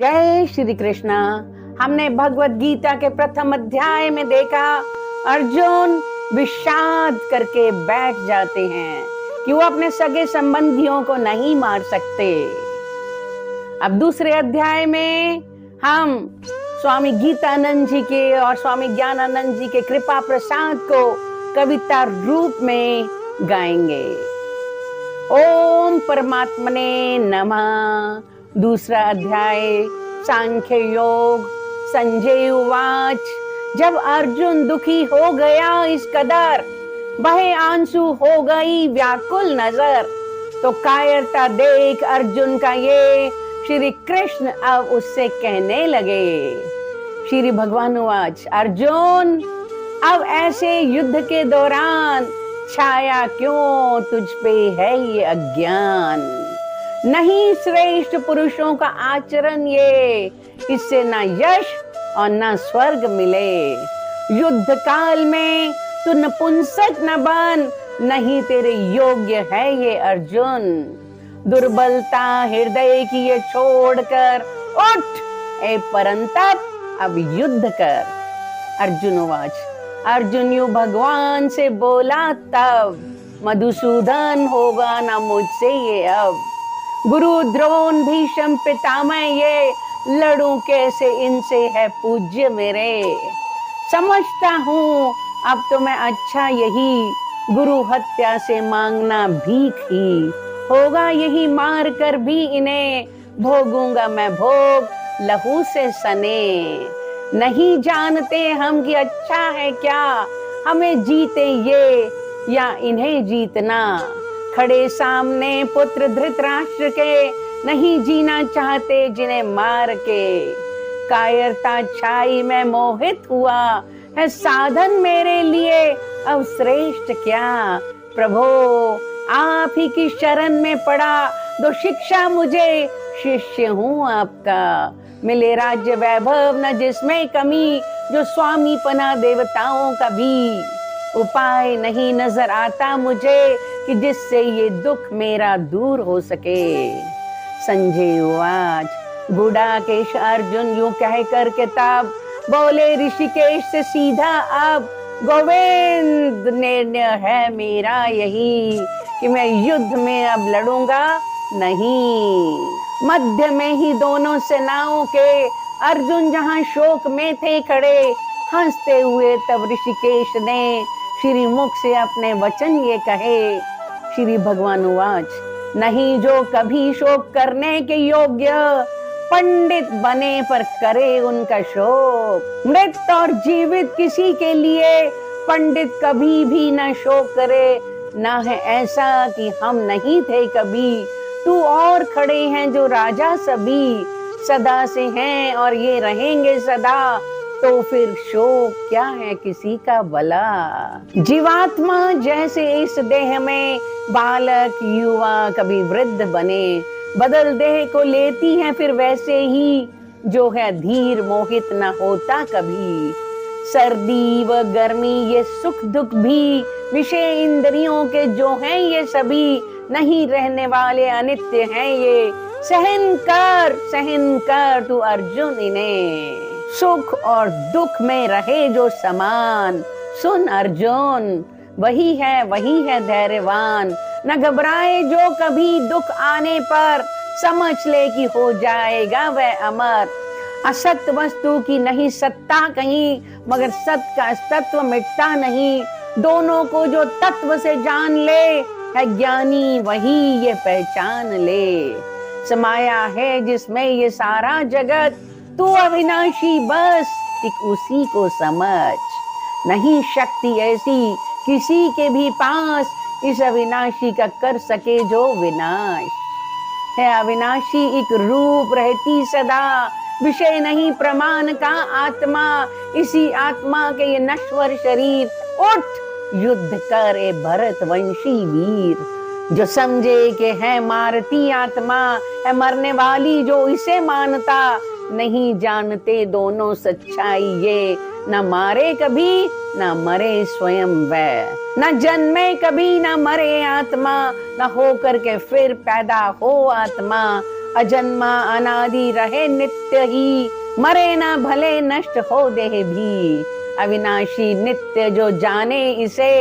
जय श्री कृष्णा। हमने भगवत गीता के प्रथम अध्याय में देखा अर्जुन विषाद करके बैठ जाते हैं कि वो अपने सगे संबंधियों को नहीं मार सकते। अब दूसरे अध्याय में हम स्वामी गीतानंद जी के और स्वामी ज्ञानानंद जी के कृपा प्रसाद को कविता रूप में गाएंगे। ओम परमात्मने नमः। दूसरा अध्याय सांख्य योग। संजय उवाच, जब अर्जुन दुखी हो गया इस कदर, बहे आंसू हो गई व्याकुल नजर, तो कायरता देख अर्जुन का ये श्री कृष्ण अब उससे कहने लगे। श्री भगवान उवाच, अर्जुन अब ऐसे युद्ध के दौरान छाया क्यों तुझ पे है ये अज्ञान। नहीं श्रेष्ठ पुरुषों का आचरण ये, इससे ना यश और ना स्वर्ग मिले। युद्ध काल में तू नपुंसक न बन, नहीं तेरे योग्य है ये अर्जुन। दुर्बलता हृदय की ये छोड़कर उठ ए परंतप अब युद्ध कर। अर्जुन उवाच, अर्जुन यू भगवान से बोला तब, मधुसूदन होगा ना मुझसे ये अब। गुरु द्रोण भीष्म पितामह ये, लड़ूं कैसे इनसे है पूज्य मेरे। समझता हूँ अब तो मैं अच्छा यही, गुरु हत्या से मांगना भीख ही। होगा यही मार कर भी इन्हें, भोगूंगा मैं भोग लहू से सने। नहीं जानते हम कि अच्छा है क्या, हमें जीते ये या इन्हें जीतना। खड़े सामने पुत्र धृतराष्ट्र के, नहीं जीना चाहते जिन्हें मार के। कायरता छाई में मोहित हुआ, है साधन मेरे लिए अब श्रेष्ठ क्या। प्रभो आप ही की शरण में पड़ा, दो शिक्षा मुझे, शिष्य हूँ आपका। मिले राज्य वैभव न जिसमें कमी, जो स्वामी पना देवताओं का भी। उपाय नहीं नजर आता मुझे, कि जिससे ये दुख मेरा दूर हो सके। संजय उवाच, गुडाकेश अर्जुन यूं कह कर के तब, बोले ऋषिकेश से सीधा अब। गोविंद निर्णय है मेरा यही, कि मैं युद्ध में अब लड़ूंगा नहीं। मध्य में ही दोनों सेनाओं के, अर्जुन जहां शोक में थे खड़े, हंसते हुए तब ऋषिकेश ने श्री मुख से अपने वचन ये कहे। श्री भगवान उवाच, नहीं जो कभी शोक करने के योग्य, पंडित बने पर करे उनका शोक। मृत और जीवित किसी के लिए, पंडित कभी भी न शोक करे। ना है ऐसा कि हम नहीं थे कभी, तू और खड़े हैं जो राजा सभी। सदा से हैं और ये रहेंगे सदा, तो फिर शोक क्या है किसी का भला। जीवात्मा जैसे इस देह में, बालक युवा कभी वृद्ध बने। बदल देह को लेती है फिर वैसे ही, जो है धीर मोहित न होता कभी। सर्दी व गर्मी ये सुख दुख भी, विषय इंद्रियों के जो हैं ये सभी। नहीं रहने वाले अनित्य हैं ये, सहन कर तू अर्जुन इन्हें। सुख और दुख में रहे जो समान, सुन अर्जुन वही है धैर्यवान। न घबराए जो कभी दुख आने पर, समझ ले कि हो जाएगा वह अमर। असत वस्तु की नहीं सत्ता कहीं, मगर सत का तत्व मिटता नहीं। दोनों को जो तत्व से जान ले, है ज्ञानी वही ये पहचान ले। समाया है जिसमें ये सारा जगत, तू अविनाशी बस एक उसी को समझ। नहीं शक्ति ऐसी किसी के भी पास, इस अविनाशी का कर सके जो विनाश। है अविनाशी एक रूप रहती सदा, विषय नहीं प्रमाण का आत्मा। इसी आत्मा के ये नश्वर शरीर, उठ युद्ध कर ए भरत वंशी वीर। जो समझे कि है मारती आत्मा, है मरने वाली जो इसे मानता। नहीं जानते दोनों सच्चाई ये, न मारे कभी न मरे स्वयं वह। न जन्मे कभी न मरे आत्मा, न हो करके फिर पैदा हो आत्मा। अजन्मा अनादि रहे नित्य ही, मरे ना भले नष्ट हो देह भी। अविनाशी नित्य जो जाने इसे,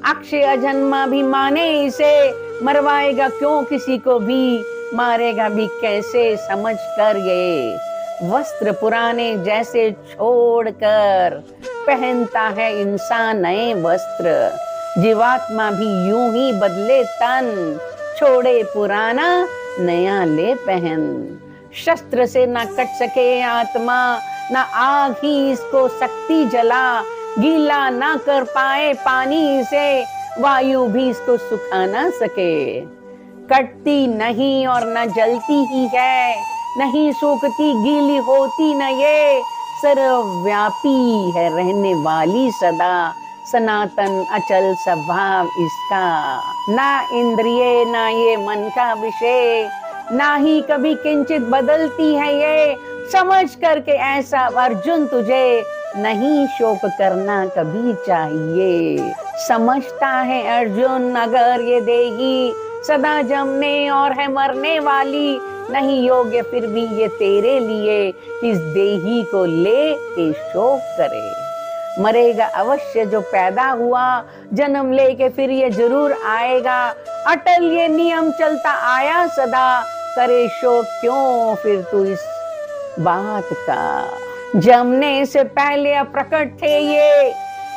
अक्षय अजन्मा भी माने इसे। मरवाएगा क्यों किसी को भी, मारेगा भी कैसे समझ कर ये। वस्त्र पुराने जैसे छोड़कर, पहनता है इंसान नए वस्त्र। जीवात्मा भी यूं ही बदले तन, छोड़े पुराना नया ले पहन। शस्त्र से ना कट सके आत्मा, ना आग ही इसको सकती जला। गीला ना कर पाए पानी से, वायु भी इसको सुखा ना सके। कटती नहीं और न जलती ही है, नहीं सूखती गीली होती न ये। सर्वव्यापी है रहने वाली सदा, सनातन अचल स्वभाव इसका। ना इंद्रिय ना ये मन का विषय, ना ही कभी किंचित बदलती है ये। समझ करके ऐसा अर्जुन तुझे, नहीं शोक करना कभी चाहिए। समझता है अर्जुन अगर ये देही, सदा जमने और है मरने वाली। नहीं योग्य फिर भी ये तेरे लिए, इस देही को ले के शोक करे। मरेगा अवश्य जो पैदा हुआ, जन्म लेके फिर ये जरूर आएगा। अटल ये नियम चलता आया सदा, करे शोक क्यों फिर तू इस बात का। जमने से पहले अप्रकट थे ये,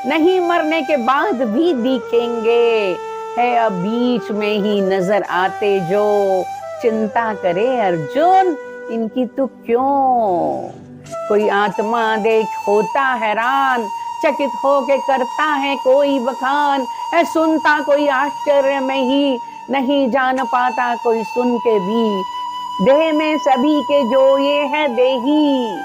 नहीं मरने के बाद भी दिखेंगे। है अब बीच में ही नजर आते जो, चिंता करे अर्जुन इनकी तू क्यों। कोई आत्मा देख होता हैरान, चकित होके करता है कोई बखान। है सुनता कोई आश्चर्य में ही, नहीं जान पाता कोई सुन के भी। देह में सभी के जो ये है देही,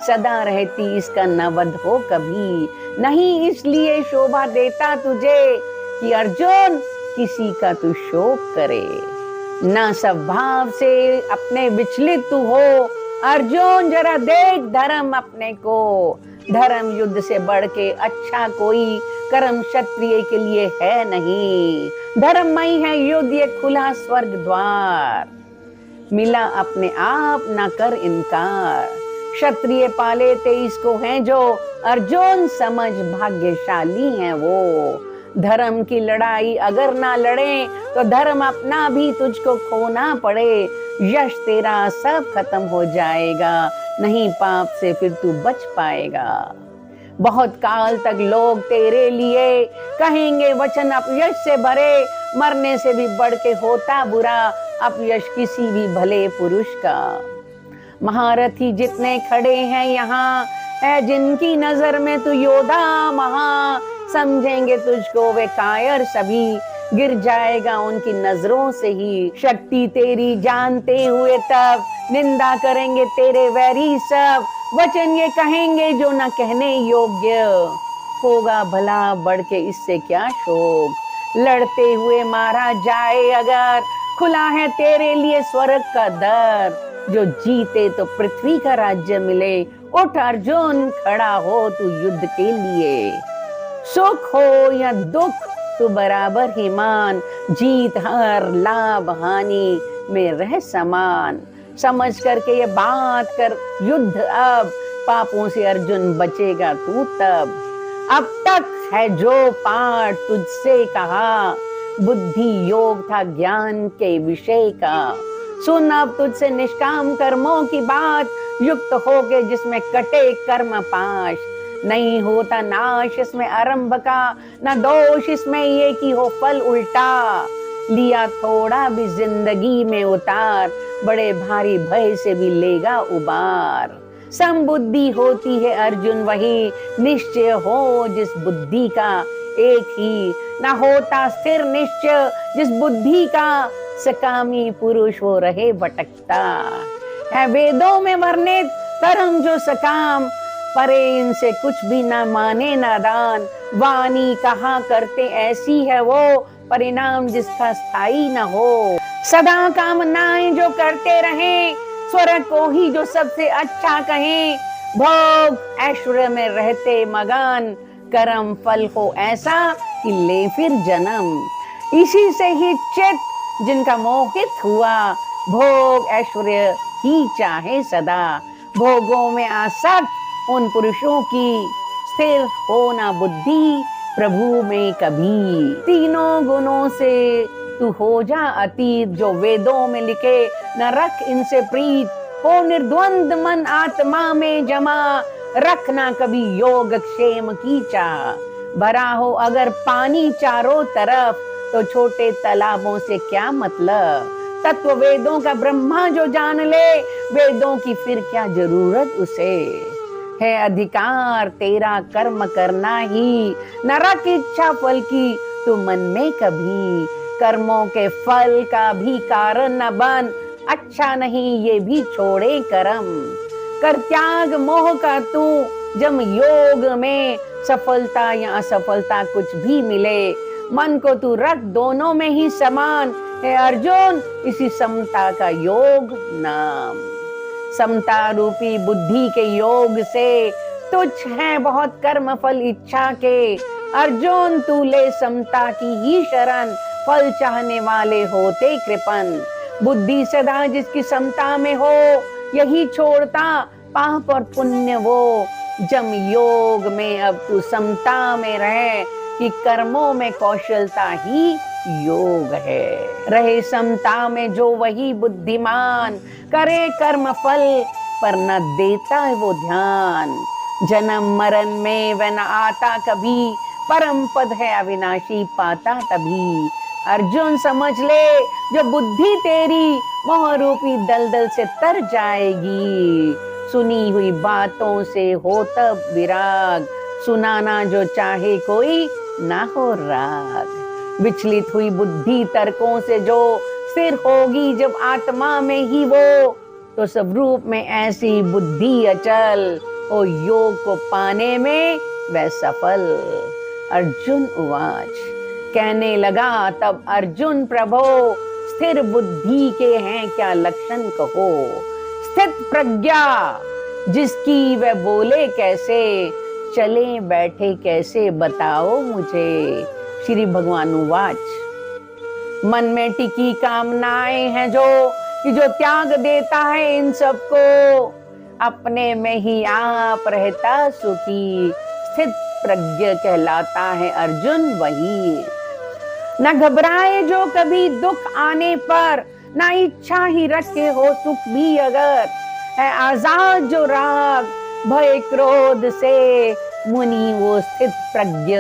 सदा रहती इसका न वध हो कभी। नहीं इसलिए शोभा देता तुझे, कि अर्जुन किसी का तू शोक करे। ना स्वभाव से अपने विचलित तू हो, अर्जुन जरा देख धर्म अपने को। धर्म युद्ध से बढ़ के अच्छा कोई कर्म क्षत्रिय के लिए है नहीं। धर्ममय है युद्ध ये खुला स्वर्ग द्वार, मिला अपने आप ना कर इनकार। क्षत्रिय पाले 23 को हैं जो, अर्जुन समझ भाग्यशाली हैं वो। धर्म की लड़ाई अगर ना लड़े, तो धर्म अपना भी तुझको खोना पड़े। यश तेरा सब खत्म हो जाएगा, नहीं पाप से फिर तू बच पाएगा। बहुत काल तक लोग तेरे लिए कहेंगे वचन अपयश से भरे। मरने से भी बढ़ के होता बुरा अपयश किसी भी भले पुरुष का। महारथी जितने खड़े हैं यहाँ, है जिनकी नजर में तू योद्धा महा। समझेंगे तुझको वे कायर सभी, गिर जाएगा उनकी नजरों से ही। शक्ति तेरी जानते हुए तब, निंदा करेंगे तेरे वैरी सब। वचन ये कहेंगे जो न कहने योग्य, होगा भला बढ़ के इससे क्या शोक। लड़ते हुए मारा जाए अगर, खुला है तेरे लिए स्वर्ग का दर। जो जीते तो पृथ्वी का राज्य मिले, उठ अर्जुन खड़ा हो तू युद्ध के लिए। सुख हो या दुख तू बराबर ही मान, जीत हार लाभ हानि में रह समान। समझ करके ये बात कर युद्ध अब, पापों से अर्जुन बचेगा तू तब। अब तक है जो पाठ तुझसे कहा, बुद्धि योग था ज्ञान के विषय का। सुन अब तुझसे निष्काम कर्मों की बात, युक्त होके जिसमें कटे कर्म पाश। नहीं होता नाश इसमें आरंभ का, न दोष इसमें ये कि हो फल उल्टा। लिया थोड़ा भी जिंदगी में उतार, बड़े भारी भय से भी लेगा उबार। समबुद्धि होती है अर्जुन वही, निश्चय हो जिस बुद्धि का एक ही। न होता स्थिर निश्चय जिस बुद्धि का, सकामी पुरुष वो रहे भटकता। है वेदों में वर्णित कर्म जो सकाम, परे इनसे कुछ भी ना माने नादान। वाणी कहा करते ऐसी है वो, परिणाम जिसका स्थायी न हो। सदा कामनाएं जो करते रहें, स्वर्ग को ही जो सबसे अच्छा कहें। भोग ऐश्वर्य में रहते मगन, कर्म फल हो ऐसा कि ले फिर जन्म। इसी से ही चित्त जिनका मोहित हुआ, भोग ऐश्वर्य ही चाहे सदा। भोगों में आसक्त उन पुरुषों की स्थिर होना बुद्धि प्रभु में कभी। तीनों गुणों से तू हो जा अतीत, जो वेदों में लिखे न रख इनसे प्रीत। हो निर्द्वंद मन आत्मा में जमा, रखना कभी योग क्षेम की चाह। भरा हो अगर पानी चारों तरफ, तो छोटे तालाबों से क्या मतलब। तत्व वेदों का ब्रह्मा जो जान ले, वेदों की फिर क्या जरूरत उसे। है अधिकार तेरा कर्म करना ही, न रख इच्छा फल की तू मन में कभी। कर्मों के फल का भी कारण न बन, अच्छा नहीं ये भी छोड़े कर्म। कर त्याग मोह का तू जब योग में, सफलता या असफलता कुछ भी मिले। मन को तू रख दोनों में ही समान, है अर्जुन इसी समता का योग नाम। समता रूपी बुद्धि के योग से तुच्छ है बहुत कर्म फल इच्छा के। अर्जुन तू ले समता की ही शरण, फल चाहने वाले होते कृपण। बुद्धि सदा जिसकी समता में हो, यही छोड़ता पाप और पुण्य वो। जम योग में अब तू समता में रहे, कि कर्मों में कौशलता ही योग है। रहे समता में जो वही बुद्धिमान, करे कर्म फल पर न देता वो ध्यान। जन्म मरण में वह न आता कभी, परम पद है अविनाशी पाता तभी। अर्जुन समझ ले जो बुद्धि तेरी, मोह रूपी दलदल से तर जाएगी। सुनी हुई बातों से हो तब विराग, सुनाना जो चाहे कोई ना हो राग। विचलित हुई बुद्धि तर्कों से जो स्थिर होगी जब आत्मा में ही वो, तो सब रूप में ऐसी बुद्धि अचल, ओ योग को पाने में वह सफल। अर्जुन उवाच कहने लगा तब अर्जुन प्रभो, स्थिर बुद्धि के हैं क्या लक्षण कहो। स्थित प्रज्ञा जिसकी वह बोले कैसे, चले बैठे कैसे बताओ मुझे। श्री भगवान उवाच मन में टिकी कामनाएं हैं जो, कि जो त्याग देता है इन सबको, अपने में ही आप रहता सुखी। स्थित प्रज्ञ कहलाता है अर्जुन वही। न घबराए जो कभी दुख आने पर, न इच्छा ही रखे हो सुख भी अगर। है आजाद जो राग भय क्रोध से, मुनि वो स्थित प्रज्ञ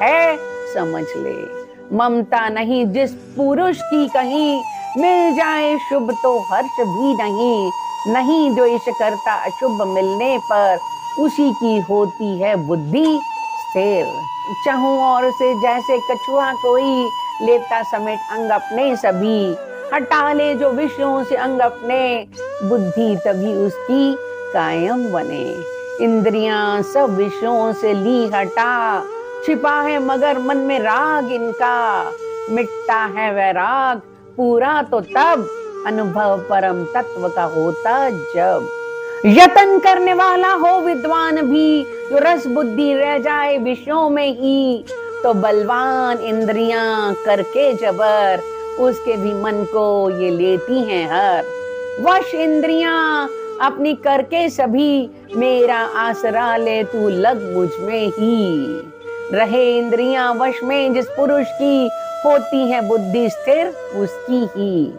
है समझ ले। ममता नहीं जिस पुरुष की कहीं, मिल जाए शुभ तो हर्ष भी नहीं। नहीं द्वेष करता अशुभ मिलने पर, उसी की होती है बुद्धि स्थिर। चाहूं और से जैसे कछुआ कोई, लेता समेट अंग अपने सभी। हटा ले जो विषयों से अंग अपने, बुद्धि तभी उसकी कायम बने। इंद्रियां सब विषयों से ली हटा, छिपा है मगर मन में राग इनका। मिटता है वह राग पूरा तो तब, अनुभव परम तत्व का होता जब। यतन करने वाला हो विद्वान भी, जो रस बुद्धि रह जाए विषयों में ही। तो बलवान इंद्रियां करके जबर, उसके भी मन को ये लेती हैं हर। वश इंद्रियां अपनी करके सभी, मेरा आसरा ले तू लग मुझ में ही। रहे इंद्रियां वश में जिस पुरुष की, होती है बुद्धि स्थिर उसकी ही।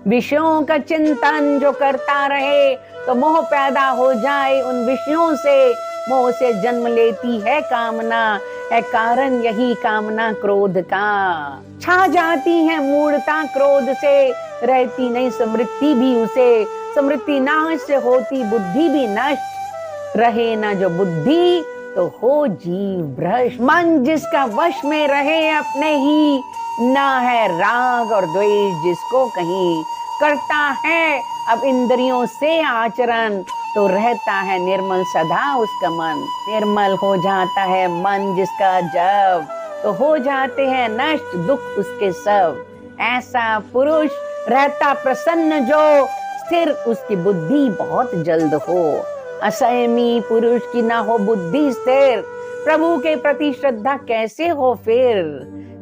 विषयों का चिंतन जो करता रहे, तो मोह पैदा हो जाए उन विषयों से। मोह से जन्म लेती है कामना, है कारण यही कामना क्रोध का। छा जाती है मूढ़ता क्रोध से, रहती नहीं समृद्धि भी उसे। समृद्धि नाश से होती बुद्धि भी नष्ट, रहे ना जो बुद्धि तो हो जीव भ्रष्ट। मन जिसका वश में रहे अपने ही, ना है राग और द्वेष जिसको कहीं। करता है अब इंद्रियों से आचरण, तो रहता है निर्मल सदा उसका मन। निर्मल हो जाता है मन जिसका जब, तो हो जाते हैं नष्ट दुख उसके सब। ऐसा पुरुष रहता प्रसन्न जो, स्थिर उसकी बुद्धि बहुत जल्द हो। असंयमी पुरुष की ना हो बुद्धि स्थिर, प्रभु के प्रति श्रद्धा कैसे हो फिर।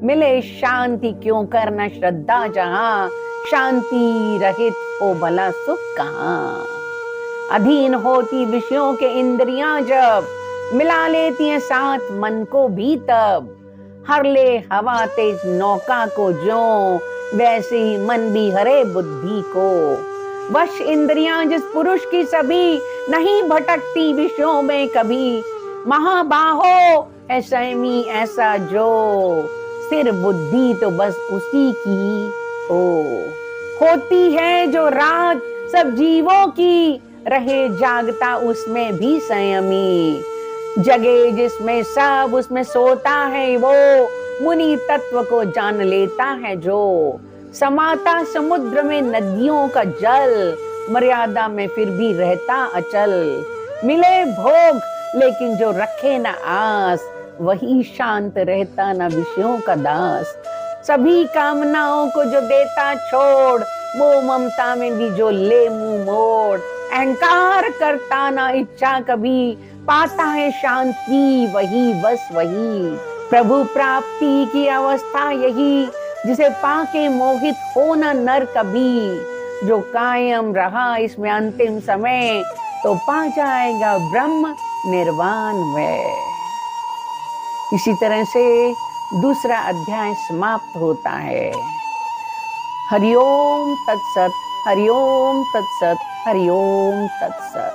मिले शांति क्यों करना श्रद्धा जहां, शांति रहित हो भला सुख कहाँ। अधीन होती विषयों के इंद्रियां जब, मिला लेती हैं साथ मन को भी तब। हर ले हवा तेज नौका को ज्यों, वैसे ही मन भी हरे बुद्धि को। वश इंद्रियां जिस पुरुष की सभी, नहीं भटकती विषयों में कभी। महाबाहो है संयमी ऐसा जो, स्थिर बुद्धि तो बस उसी की हो। होती है जो रात सब जीवों की, रहे जागता उसमें भी संयमी। जगे जिसमें सब उसमें सोता है वो, मुनि तत्व को जान लेता है जो। समाता समुद्र में नदियों का जल, मर्यादा में फिर भी रहता अचल। मिले भोग लेकिन जो रखे न आस, वही शांत रहता न विषयों का दास। सभी कामनाओं को जो देता छोड़, वो ममता में भी जो ले मुंह मोड़। अहंकार करता ना इच्छा कभी, पाता है शांति वही बस वही। प्रभु प्राप्ति की अवस्था यही, जिसे पाके मोहित हो न नर कभी। जो कायम रहा इसमें अंतिम समय, तो पा जाएगा ब्रह्म निर्वाण में। इसी तरह से दूसरा अध्याय समाप्त होता है। हरिओम तत्सत, हरिओम तत्सत, हरिओम तत्सत।